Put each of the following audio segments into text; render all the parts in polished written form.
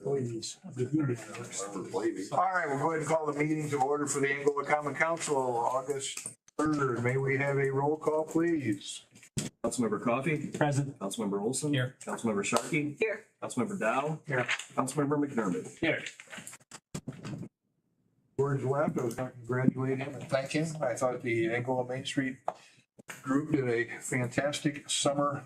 employees. All right, we'll go ahead and call the meeting to order for the Angola Common Council, August 3rd. May we have a roll call, please? Councilmember Coffey. Present. Councilmember Olson. Here. Councilmember Sharkey. Here. Councilmember Dow. Here. Councilmember McDermott. Here. George left. I was going to congratulate him and thank him. I thought the Angola Main Street group did a fantastic summer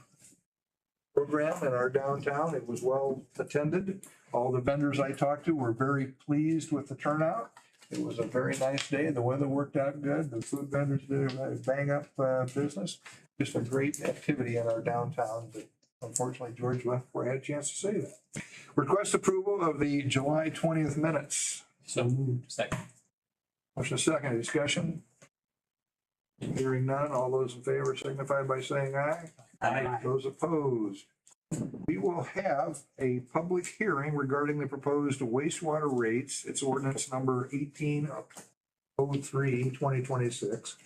program in our downtown. It was well attended. All the vendors I talked to were very pleased with the turnout. It was a very nice day. The weather worked out good. The food vendors did a bang up business. Just a great activity in our downtown. But unfortunately, George left before I had a chance to say that. Request approval of the July 20th minutes. So moved. Second. Motion is second. Discussion? Hearing none. All those in favor signify by saying aye. Aye. Those opposed. We will have a public hearing regarding the proposed wastewater rates. It's ordinance number 1803, 2026.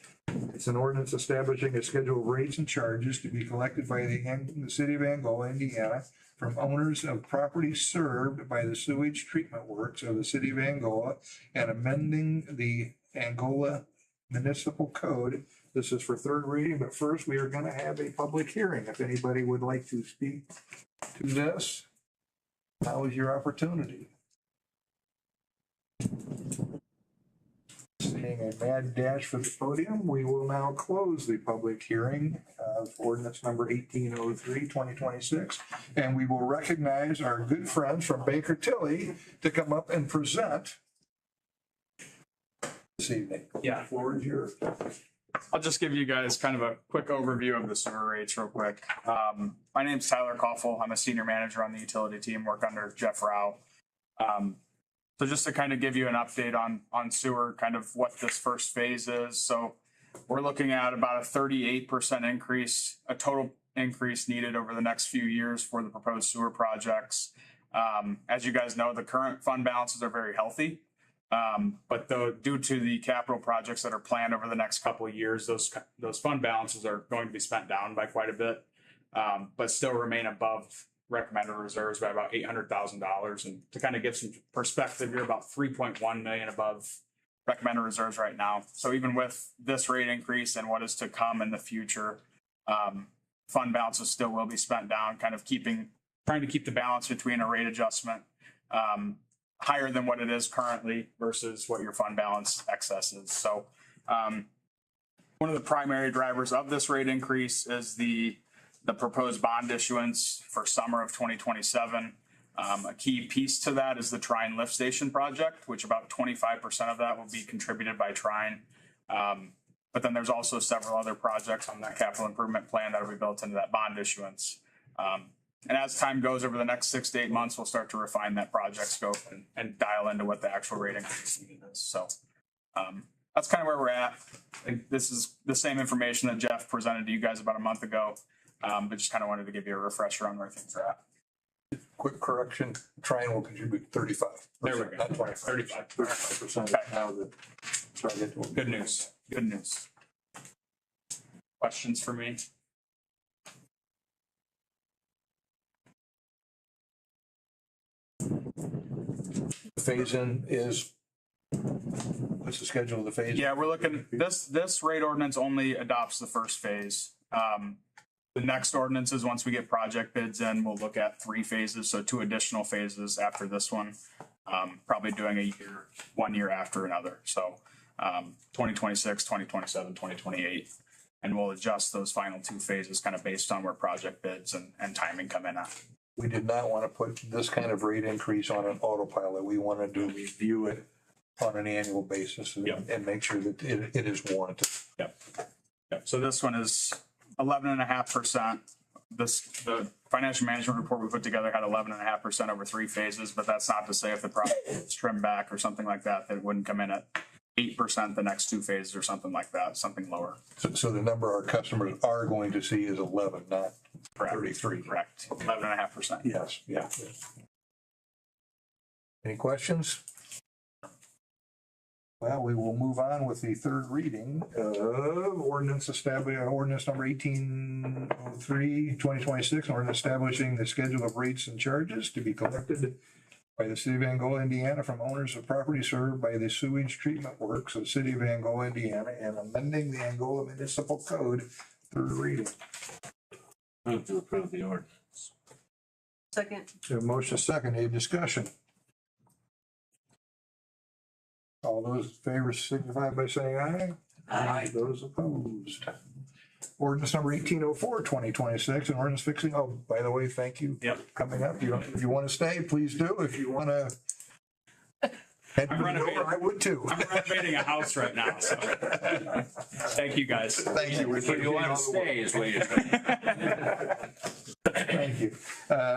It's an ordinance establishing a schedule of rates and charges to be collected by the city of Angola, Indiana, from owners of property served by the sewage treatment works of the city of Angola and amending the Angola Municipal Code. This is for third reading, but first we are going to have a public hearing. If anybody would like to speak to this, now is your opportunity. Seeing a mad dash for the podium, we will now close the public hearing of ordinance number 1803, 2026. And we will recognize our good friends from Baker Tilly to come up and present this evening. Yeah. Floor is yours. I'll just give you guys kind of a quick overview of the sewer rates real quick. My name's Tyler Koffel. I'm a senior manager on the utility team, work under Jeff Rao. So just to kind of give you an update on sewer, kind of what this first phase is. So we're looking at about a 38% increase, a total increase needed over the next few years for the proposed sewer projects. As you guys know, the current fund balances are very healthy. But due to the capital projects that are planned over the next couple of years, those fund balances are going to be spent down by quite a bit, but still remain above recommended reserves by about $800,000. And to kind of give some perspective, you're about 3.1 million above recommended reserves right now. So even with this rate increase and what is to come in the future, fund balances still will be spent down, kind of trying to keep the balance between a rate adjustment higher than what it is currently versus what your fund balance excess is. So one of the primary drivers of this rate increase is the proposed bond issuance for summer of 2027. A key piece to that is the Trine Lift Station project, which about 25% of that will be contributed by Trine. But then there's also several other projects on that capital improvement plan that will be built into that bond issuance. And as time goes over the next 6 to 8 months, we'll start to refine that project scope and dial into what the actual rate increase is. So that's kind of where we're at. I think this is the same information that Jeff presented to you guys about a month ago, but just kind of wanted to give you a refresher on where things are at. Quick correction, Trine will contribute 35. There we go. Not 25. 35. 35% Okay. now the target. Good news. Good news. Questions for me? The phase in is, what's the schedule of the phase? Yeah, we're looking, this rate ordinance only adopts the first phase. The next ordinances, once we get project bids in, we'll look at 3 phases, so 2 additional phases after this one. Probably doing a year, 1 year after another. So 2026, 2027, 2028. And we'll adjust those final 2 phases kind of based on where project bids and timing come in at. We did not want to put this kind of rate increase on an autopilot. We wanted to review it on an annual basis and make sure that it is warranted. Yep. So this one is 11.5%. The financial management report we put together had 11.5% over 3 phases, but that's not to say if the project is trimmed back or something like that, that it wouldn't come in at 8% the next 2 phases or something like that, something lower. So the number our customers are going to see is 11, not 33. Correct. 11.5%. Yes. Yeah. Any questions? Well, we will move on with the third reading of ordinance number 1803, 2026, ordinance establishing the schedule of rates and charges to be collected by the city of Angola, Indiana, from owners of property served by the sewage treatment works of the city of Angola, Indiana, and amending the Angola Municipal Code, third reading. Move to approve the ordinance. Second. So motion second, any discussion? All those in favor signify by saying aye. Aye. Those opposed. Ordinance number 1804, 2026, an ordinance fixing, oh, by the way, thank you. Yep. Coming up, if you want to stay, please do. If you want to head to I'm the renovating. door, I would too. I'm renovating a house right now, so thank you guys. Thank you. We If you appreciate want all to the work. stay is what you're saying. Thank you.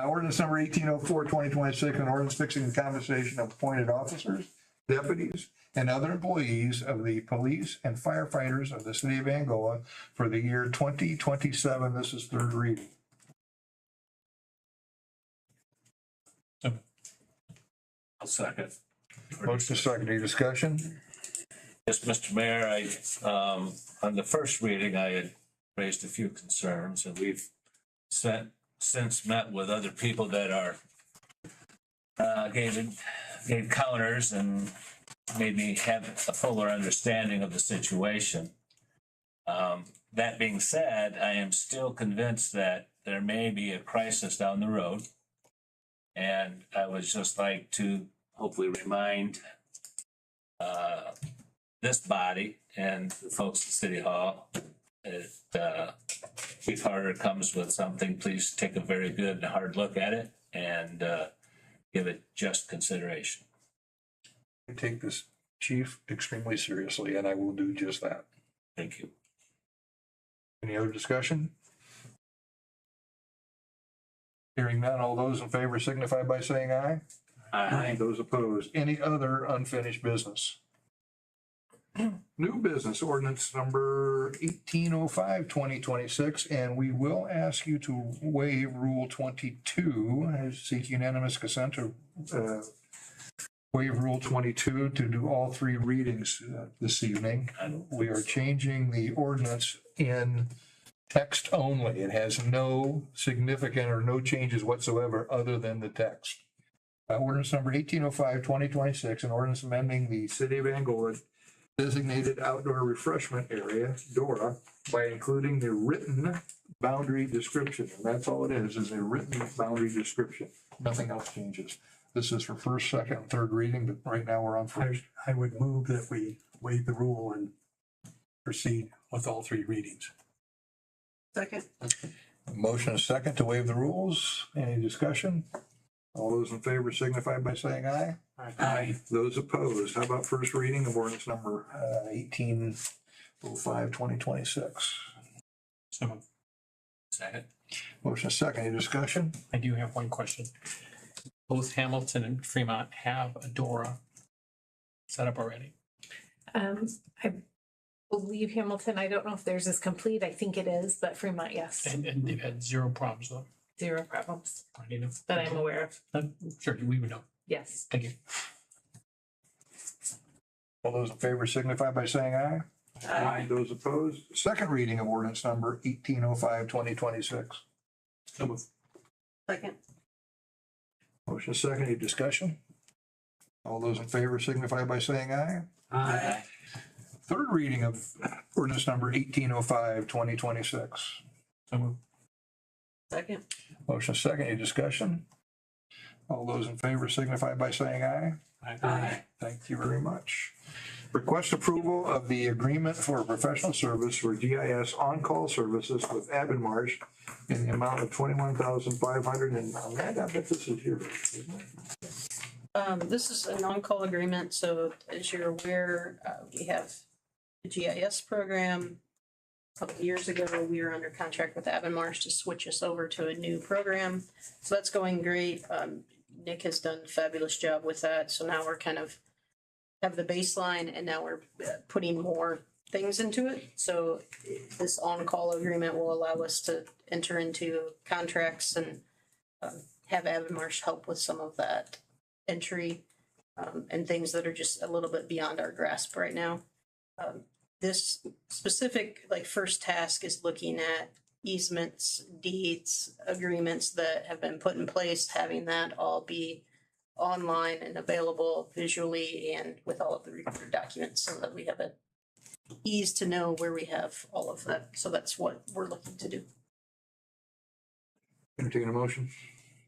Ordinance number 1804, 2026, an ordinance fixing the compensation of appointed officers, deputies, and other employees of the police and firefighters of the city of Angola for the year 2027. This is third reading. I'll second. Motion second, any discussion? Yes, Mr. Mayor, on the first reading, I had raised a few concerns, and we've since met with other people that are gave counters and made me have a fuller understanding of the situation. That being said, I am still convinced that there may be a crisis down the road. And I would just like to hopefully remind this body and the folks at City Hall that if harder comes with something, please take a very good and hard look at it and give it just consideration. I take this, chief, extremely seriously, and I will do just that. Thank you. Any other discussion? Hearing none, all those in favor signify by saying aye. Aye. Those opposed, any other unfinished business? New business ordinance number 1805, 2026, and we will ask you to waive Rule 22. I seek unanimous consent to waive Rule 22 to do all three readings this evening. We are changing the ordinance in text only. It has no significant or no changes whatsoever other than the text. Ordinance number 1805, 2026, an ordinance amending the city of Angola designated outdoor refreshment area, DORA, by including the written boundary description. And that's all it is a written boundary description. Nothing else changes. This is for first, second, and third reading, but right now we're on first. I would move that we waive the rule and proceed with all three readings. Second. Motion is second to waive the rules. Any discussion? All those in favor signify by saying aye. Aye. Those opposed, how about first reading of ordinance number 1805, 2026? So Second. Motion is second, any discussion? I do have one question. Both Hamilton and Fremont have a DORA set up already. I believe Hamilton, I don't know if theirs is complete. I think it is, but Fremont, yes. And they've had zero problems though. Zero problems I need to. that I'm aware of. Sure, we would know. Yes. Thank you. All those in favor signify by saying aye. Aye. Those opposed, second reading of ordinance number 1805, 2026. So move. Second. Motion is second, any discussion? All those in favor signify by saying aye. Aye. Third reading of ordinance number 1805, 2026. So move. Second. Motion is second, any discussion? All those in favor signify by saying aye. Aye. Thank you very much. Request approval of the agreement for professional service for GIS on-call services with Marsh in the amount of $21,500. And Amanda, I bet this is here. This is an on-call agreement, so as you're aware, we have the GIS program. A couple of years ago, we were under contract with Marsh to switch us over to a new program. So that's going great. Nick has done a fabulous job with that. So now we're kind of have the baseline and now we're putting more things into it. So this on-call agreement will allow us to enter into contracts and have Marsh help with some of that entry and things that are just a little bit beyond our grasp right now. This specific first task is looking at easements, deeds, agreements that have been put in place, having that all be online and available visually and with all of the required documents so that we have an ease to know where we have all of that. So that's what we're looking to do. Entertaking a motion.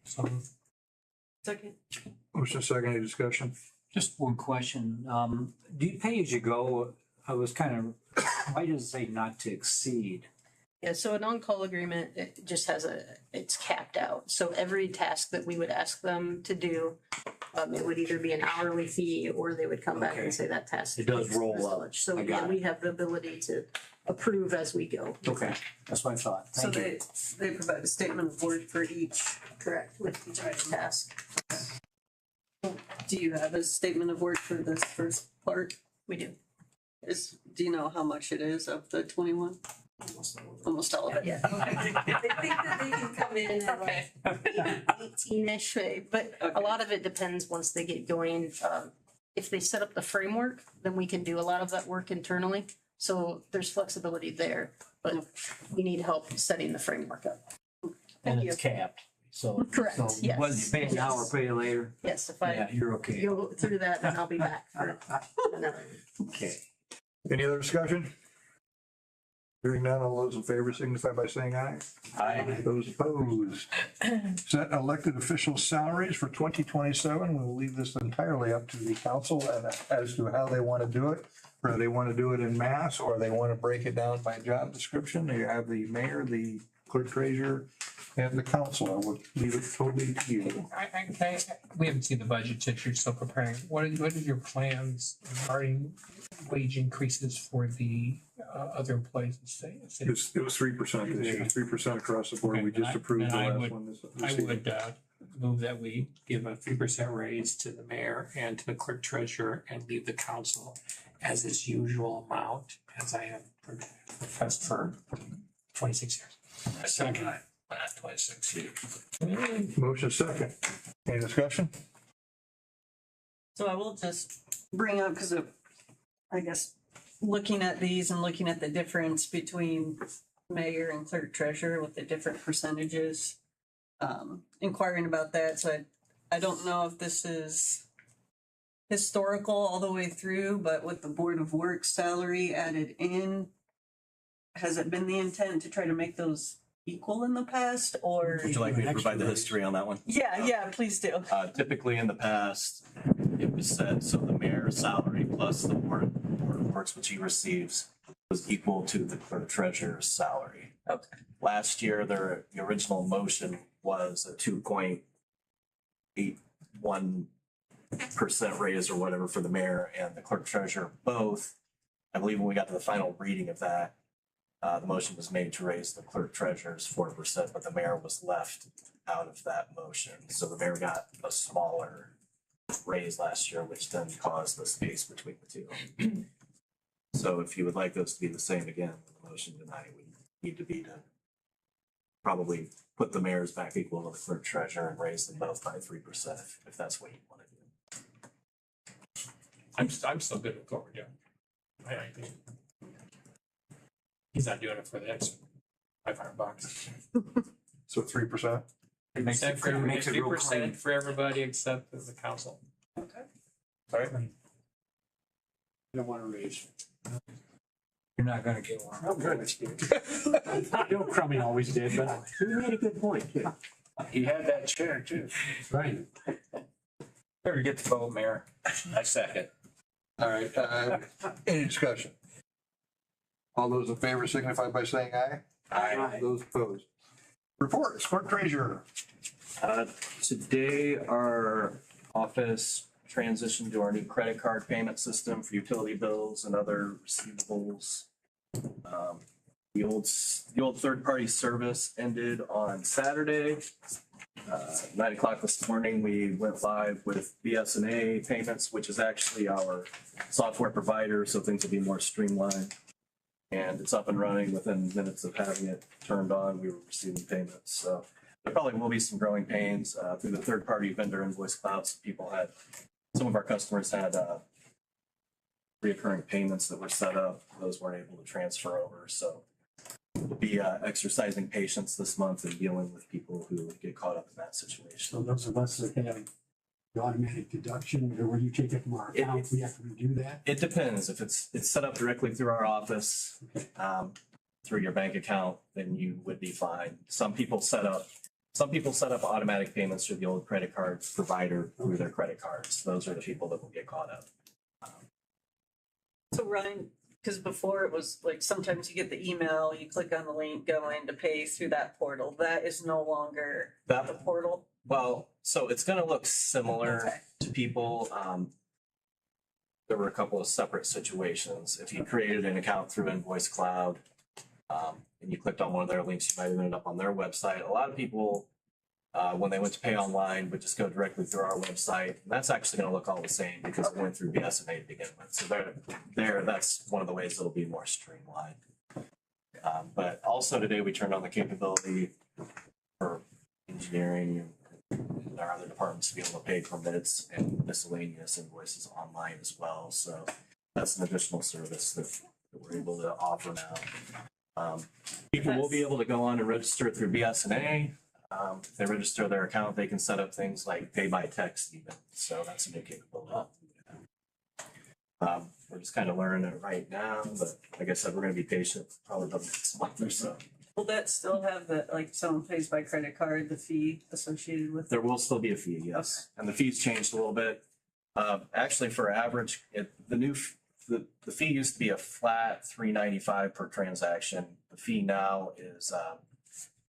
So Second. Motion second, any discussion? Just one question. Do you pay as you go? I was why does it say not to exceed? Yeah, so an on-call agreement, it just has it's capped out. So every task that we would ask them to do, it would either be an hourly fee or they would come back Okay. and say that task. It does is roll this up. much. So I got yeah, we have the ability to approve as we go. Okay, that's what I thought. So Thank you. they provide a statement of work for each. Correct, with each task. Do you have a statement of work for this first part? We do. Do you know how much it is of the 21? Almost all of it. Yeah. I think that they can come in at like 18-ish, but a lot of it depends once they get going. If they set up the framework, then we can do a lot of that work internally. So there's flexibility there, but we need help setting the framework up. And it's capped, so. Correct, So yes. whether you pay now or pay later, Yes, if yeah, I you're okay. go through that, then I'll be back for another. Okay. Any other discussion? Hearing none, all those in favor signify by saying aye. Aye. Those opposed. Set elected officials' salaries for 2027. We'll leave this entirely up to the council and as to how they want to do it. Whether they want to do it in mass or they want to break it down by job description. You have the mayor, the clerk treasurer, and the council. I would leave it totally to you. we haven't seen the budget yet, you're still preparing. What are your plans regarding wage increases for the other employees in the state? It was 3% this year, 3% across the board. We just approved the And I last would- one. this I evening. would move that we give a 3% raise to the mayor and to the clerk treasurer and leave the council as its usual amount, as I have professed for 26 years. Second. 26 years. Motion second. Any discussion? So I will just bring up, because I guess, looking at these and looking at the difference between mayor and clerk treasurer with the different percentages, inquiring about that. So I don't know if this is historical all the way through, but with the Board of Works salary added in, has it been the intent to try to make those equal in the past, or? Would you like me to provide the history on that one? Yeah, please do. Typically in the past, it was said, so the mayor's salary plus the board of works, which he receives, was equal to the clerk treasurer's salary. Okay. Last year, the original motion was a 2.81% raise or whatever for the mayor and the clerk treasurer both. I believe when we got to the final reading of that, the motion was made to raise the clerk treasurer's 4%, but the mayor was left out of that motion. So the mayor got a smaller raise last year, which then caused the space between the two. So if you would like those to be the same again, the motion tonight would need to be to probably put the mayor's back equal to the clerk treasurer and raise them both by 3% if that's what you want to do. I'm still good with what we're doing. I think he's not doing it for the extra $500. So 3%? It makes it real clean. 3% for everybody except for the council. Okay. Sorry? I don't want to raise. You're not gonna get one. Oh, good. Bill Crumming always did, but. You made a good point. He had that chair too. Right. Better get the vote, Mayor. I second. All right, any discussion? All those in favor signify by saying aye. Aye. Those opposed. Reports, clerk treasurer. Today, our office transitioned to our new credit card payment system for utility bills and other receivables. The old third-party service ended on Saturday. 9 o'clock this morning, we went live with BS&A payments, which is actually our software provider, so things will be more streamlined. And it's up and running within minutes of having it turned on. We were receiving payments, so there probably will be some growing pains through the third-party vendor invoice clouds. Some of our customers had reoccurring payments that were set up. Those weren't able to transfer over, so we'll be exercising patience this month and dealing with people who get caught up in that situation. So those of us that have the automatic deduction, or will you take it from our account? We have to redo that? It depends. If it's set up directly through our office, through your bank account, then you would be fine. Some people set up automatic payments through the old credit card provider through their credit cards. Those are the people that will get caught up. So Ryan, because before it was like sometimes you get the email, you click on the link, go in to pay through that portal. That is no longer the portal. Well, so it's going to look similar to people. There were a couple of separate situations. If you created an account through Invoice Cloud, and you clicked on one of their links, you might have ended up on their website. A lot of people, when they went to pay online, would just go directly through our website. And that's actually going to look all the same because it went through BSNA to begin with. So that's one of the ways it'll be more streamlined. But also today we turned on the capability for engineering and our other departments to be able to pay permits and miscellaneous invoices online as well. So that's an additional service that we're able to offer now. People will be able to go on and register through BSNA. If they register their account, they can set up things like pay by text even. So that's a new capability. We're just kind of learning it right now, but like I said, we're going to be patient probably the next month or so. Will that still have the, like someone pays by credit card, the fee associated with it? There will still be a fee, yes. And the fee's changed a little bit. Actually, for average, the fee used to be a flat $3.95 per transaction. The fee now is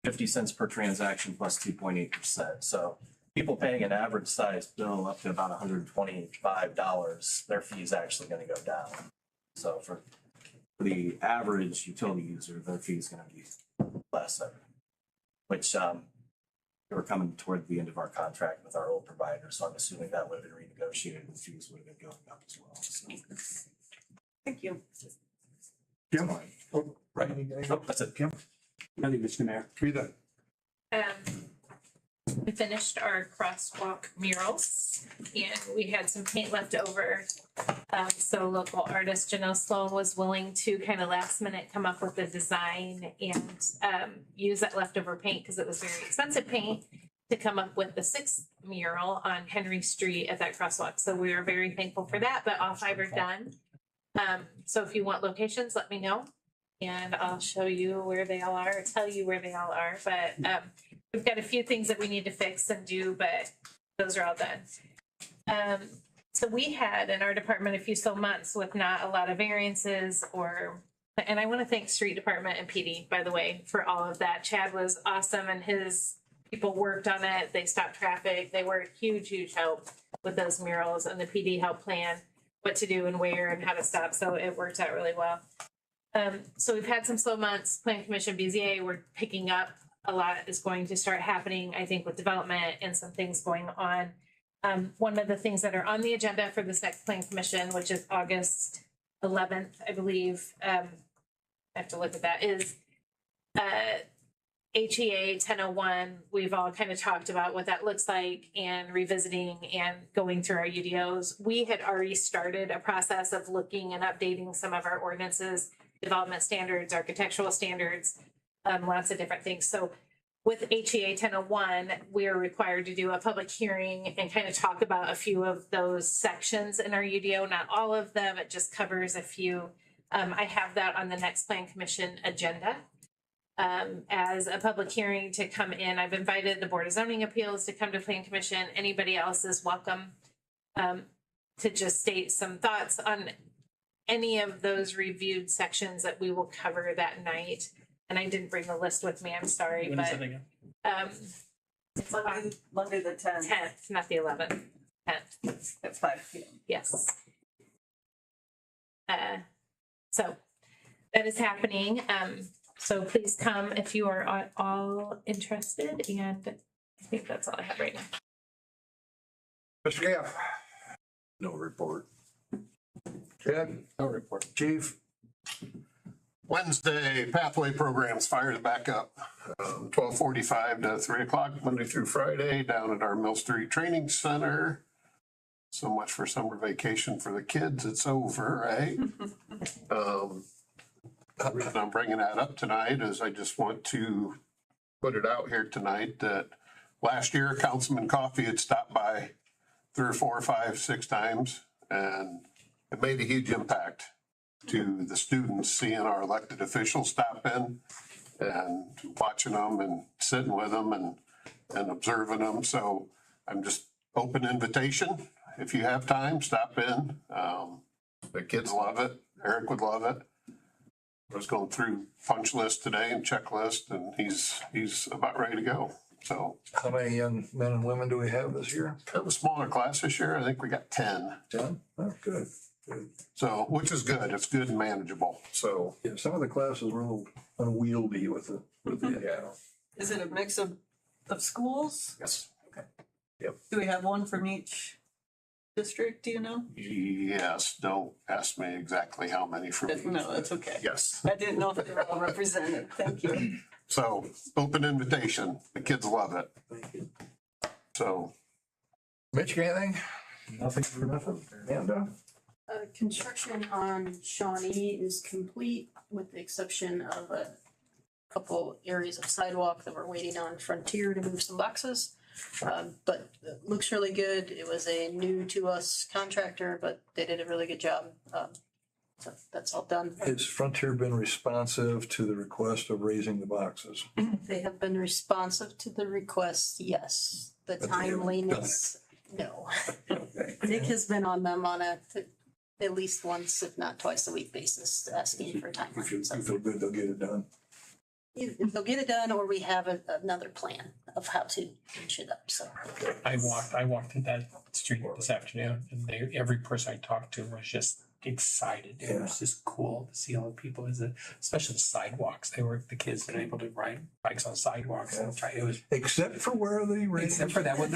50 cents per transaction plus 2.8%. So people paying an average size bill up to about $125, their fee is actually going to go down. So for the average utility user, their fee is going to be less, which we're coming toward the end of our contract with our old provider. So I'm assuming that would have been renegotiated and fees would have been going up as well. So. Thank you. Kim? Oh, right. That's it. Kim? Nothing, Mr. Mayor. Rita? We finished our crosswalk murals and we had some paint left over. So local artist Janelle Sloan was willing to kind of last minute come up with a design and use that leftover paint because it was very expensive paint to come up with the 6th mural on Henry Street at that crosswalk. So we are very thankful for that, but all 5 are done. So if you want locations, let me know and I'll show you where they all are or tell you where they all are. But we've got a few things that we need to fix and do, but those are all done. So we had in our department a few slow months with not a lot of variances and I want to thank street department and PD, by the way, for all of that. Chad was awesome and his people worked on it. They stopped traffic. They were huge help with those murals and the PD helped plan what to do and where and how to stop. So it worked out really well. So we've had some slow months. Plan Commission, BZA, we're picking up. A lot is going to start happening, I think, with development and some things going on. One of the things that are on the agenda for this next Plan Commission, which is August 11th, I believe, I have to look at that, is HEA 1001. We've all kind of talked about what that looks like and revisiting and going through our UDOs. We had already started a process of looking and updating some of our ordinances, development standards, architectural standards, lots of different things. So with HEA 1001, we're required to do a public hearing and kind of talk about a few of those sections in our UDO, not all of them, it just covers a few. I have that on the next Plan Commission agenda as a public hearing to come in. I've invited the Board of Zoning Appeals to come to Plan Commission. Anybody else is welcome to just state some thoughts on any of those reviewed sections that we will cover that night. And I didn't bring the list with me, I'm sorry, When but is it again? it's Monday the 10th 10th, not the 11th, 10th, at 5 p.m. yes. So that is happening. So please come if you are all interested, and I think that's all I have right now. Mr. Gaff? No report. Chad? No report. Chief? Wednesday, pathway programs fires back up, 12:45 to 3 o'clock, Monday through Friday, down at our Mill Street Training Center. So much for summer vacation for the kids. It's over, right? The reason I'm bringing that up tonight is I just want to put it out here tonight that last year, Councilman Coffey had stopped by 3 or 4 or 5, 6 times, and it made a huge impact to the students, seeing our elected officials stop in and watching them and sitting with them and observing them. So I'm just open invitation. If you have time, stop in. The kids love it. Eric would love it. I was going through punch list today and checklist, and he's about ready to go. So How many young men and women do we have this year? we have a smaller class this year. I think we got 10. 10? Oh, good. Good. So, which is good. It's good and manageable. So Yeah, some of the classes were a little unwieldy with the. yeah. Is it a mix of schools? Yes. Do we have one from each district, do you know? Yes. Don't ask me exactly how many from each. No, that's okay. Yes. I didn't know if they were all represented. Thank you. So open invitation. The kids love it. Thank you. So Mitch, anything? Nothing for nothing. Amanda? Construction on Shawnee is complete with the exception of a couple areas of sidewalk that we're waiting on Frontier to move some boxes. But it looks really good. It was a new to us contractor, but they did a really good job. So that's all done. Has Frontier been responsive to the request of raising the boxes? They have been responsive to the requests, yes. The But they haven't done timeliness, no. Okay. Nick has been on them on at least once, if not twice a week basis, asking for time. You feel good they'll get it done? They'll get it done, or we have another plan of how to finish it up, so. I walked to that street this afternoon and every person I talked to was just excited. It was just cool to see all the people, especially the sidewalks. The kids that were able to ride bikes on sidewalks and try, it was. Except for where the rain. Except for that one.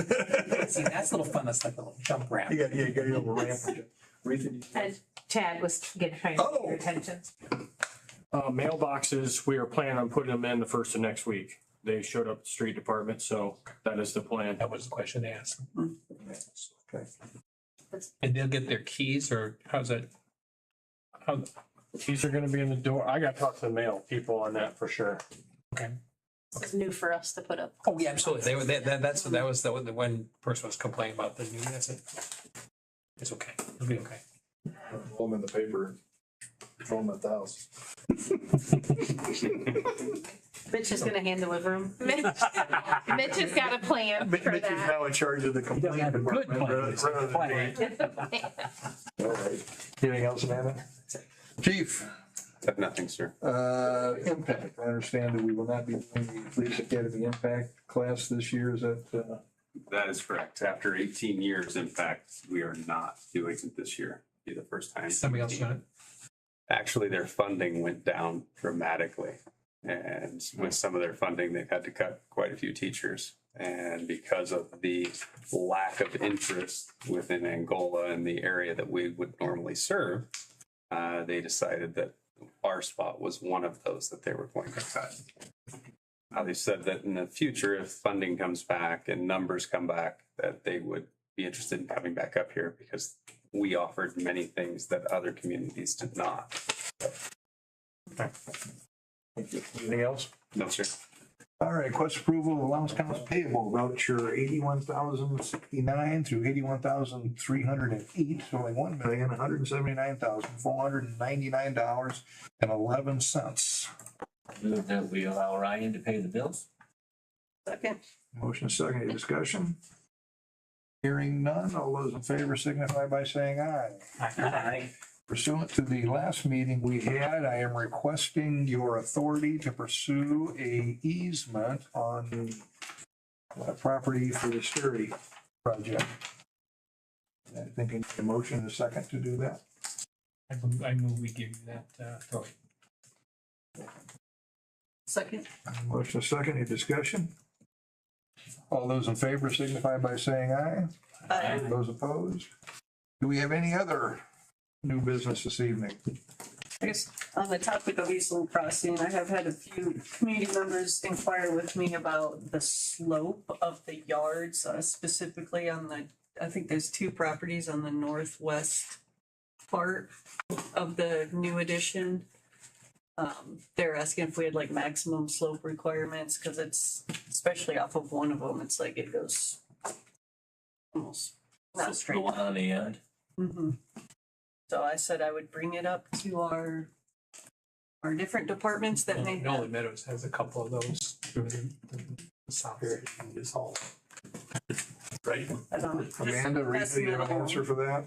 See, that's a little fun. That's like a little jump ramp. You got your little ramp. And Chad was trying to get your attention. Mailboxes, we are planning on putting them in the first of next week. They showed up at the street department, so that is the plan. That was the question they asked. Okay. And they'll get their keys, or how's that? These are gonna be in the door. I gotta talk to the mail people on that for sure. Okay. It's new for us to put up. Oh, yeah, absolutely. That was the one person was complaining about the new, that's it. It's okay. It'll be okay. Throw them in the paper. Throw them at the house. Mitch is gonna hand deliver them. Mitch has got a plan for Mitch is that. now in charge of the complaint department. rather than- All right. Anything else, Amanda? Chief? Have nothing, sir. Impact. I understand that we will not be doing the Police Academy Impact class this year. Is that, That is correct. After 18 years, in fact, we are not doing it this year. Be the first time. Somebody else doing it? Actually, their funding went down dramatically. And with some of their funding, they've had to cut quite a few teachers. And because of the lack of interest within Angola and the area that we would normally serve, they decided that our spot was one of those that they were going to cut. Now, they said that in the future, if funding comes back and numbers come back, that they would be interested in coming back up here because we offered many things that other communities did not. anything else? No, sir. All right, request approval of allowance accounts payable voucher 81,069 through 81,308, showing $1,179,499.11. Move that we allow Ryan to pay the bills. Second. Motion second, any discussion? Hearing none, all those in favor signify by saying aye. Aye. Pursuant to the last meeting we had, I am requesting your authority to pursue a easement on property for the Sturdy project. I think I need a motion and a second to do that. I move we give you that authority. Second. Motion second, any discussion? All those in favor signify by saying aye. Aye. Those opposed? Do we have any other new business this evening? I guess on the topic of Eastland Crossing, I have had a few community members inquire with me about the slope of the yards, specifically on I think there's 2 properties on the northwest part of the new addition. They're asking if we had like maximum slope requirements, because it's, especially off of one of them, it's like it goes almost not The straight. one on the end. Mhm. So I said I would bring it up to our different departments that may Nolly have. Meadows has a couple of those. The south is all. Right. I don't know, just Amanda, Rita, you have an minimal. answer for that?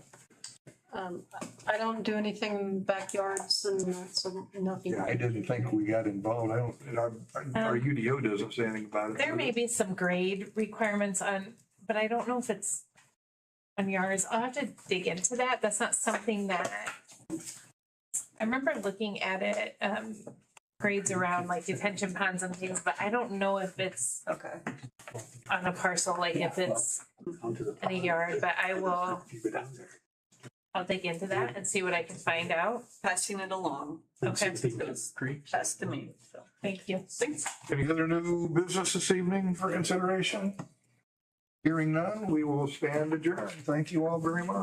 I don't do anything in backyards and so nothing. Yeah, I didn't think we got involved. I don't, and our UDO doesn't say anything about it. There may be some grade requirements on, but I don't know if it's on yours. I'll have to dig into that. That's not something that, I remember looking at it, grades around like detention ponds and things, but I don't know if it's Okay. on a parcel, like if it's in a yard, but I'll dig into that and see what I can find out. Passing it along. Okay, Pass to me, so. thank you. Thanks. Any other new business this evening for consideration? Hearing none, we will stand adjourned. Thank you all very much.